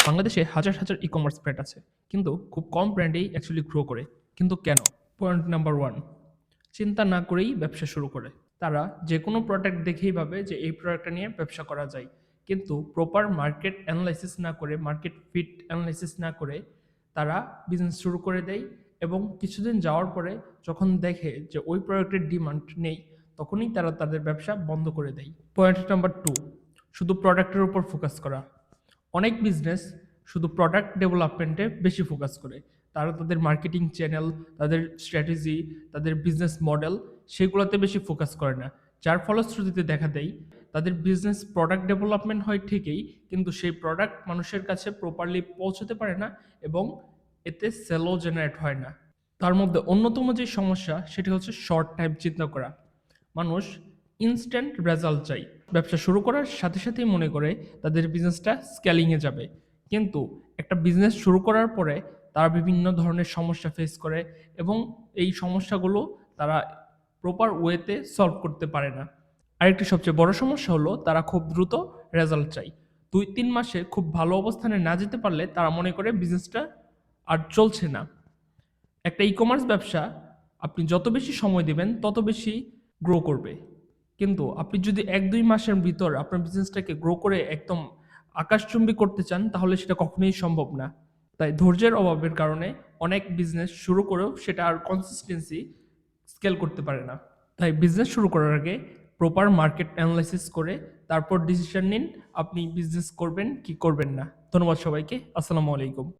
বাংলাদেশে হাজার হাজার ই-কমার্স ব্র্যান্ড আছে, কিন্তু খুব কম ব্র্যান্ডেই অ্যাকচুয়ালি গ্রো করে। কিন্তু কেন? পয়েন্ট নাম্বার 1, চিন্তা না করেই ব্যবসা শুরু করে। তারা যে কোনো প্রোডাক্ট দেখেই ভাবে যে এই প্রোডাক্টটা নিয়ে ব্যবসা করা যায়, কিন্তু প্রপার মার্কেট অ্যানালাইসিস না করে, মার্কেট ফিট অ্যানালাইসিস না করে তারা বিজনেস শুরু করে দেয়। এবং কিছুদিন যাওয়ার পরে যখন দেখে যে ওই প্রোডাক্টের ডিমান্ড নেই, তখনই তারা তাদের ব্যবসা বন্ধ করে দেয়। পয়েন্ট নাম্বার 2, শুধু প্রোডাক্টের উপর ফোকাস করা। অনেক বিজনেস শুধু প্রোডাক্ট ডেভেলপমেন্টে বেশি ফোকাস করে। তারা তাদের মার্কেটিং চ্যানেল, তাদের স্ট্র্যাটেজি, তাদের বিজনেস মডেল সেগুলোতে বেশি ফোকাস করে না। যার ফলশ্রুতিতে দেখা দেয় তাদের বিজনেস প্রোডাক্ট ডেভেলপমেন্ট হয় ঠিকই, কিন্তু সেই প্রোডাক্ট মানুষের কাছে প্রপারলি পৌঁছতে পারে না এবং এতে সেলও জেনারেট হয় না। তার মধ্যে অন্যতম যে সমস্যা সেটি হচ্ছে শর্ট টাইম চিন্তা করা। মানুষ ইনস্ট্যান্ট রেজাল্ট চাই। ব্যবসা শুরু করার সাথে সাথেই মনে করে তাদের বিজনেসটা স্কেলিংয়ে যাবে, কিন্তু একটা বিজনেস শুরু করার পরে তারা বিভিন্ন ধরনের সমস্যা ফেস করে এবং এই সমস্যাগুলো তারা প্রপার ওয়েতে সলভ করতে পারে না। আরেকটি সবচেয়ে বড় সমস্যা হলো তারা খুব দ্রুত রেজাল্ট চাই। 2-3 মাসে খুব ভালো অবস্থানে না যেতে পারলে তারা মনে করে বিজনেসটা আর চলছে না। একটা ই-কমার্স ব্যবসা আপনি যত বেশি সময় দেবেন তত বেশি গ্রো করবে, কিন্তু আপনি যদি 1-2 মাসের ভিতর আপনার বিজনেসটাকে গ্রো করে একদম আকাশচুম্বী করতে চান, তাহলে সেটা কখনোই সম্ভব না। তাই ধৈর্যের অভাবের কারণে অনেক বিজনেস শুরু করেও সেটা আর কনসিস্টেন্সি স্কেল করতে পারে না। তাই বিজনেস শুরু করার আগে প্রপার মার্কেট অ্যানালাইসিস করে তারপর ডিসিশন নিন আপনি বিজনেস করবেন কি করবেন না। ধন্যবাদ সবাইকে। আসসালামু আলাইকুম।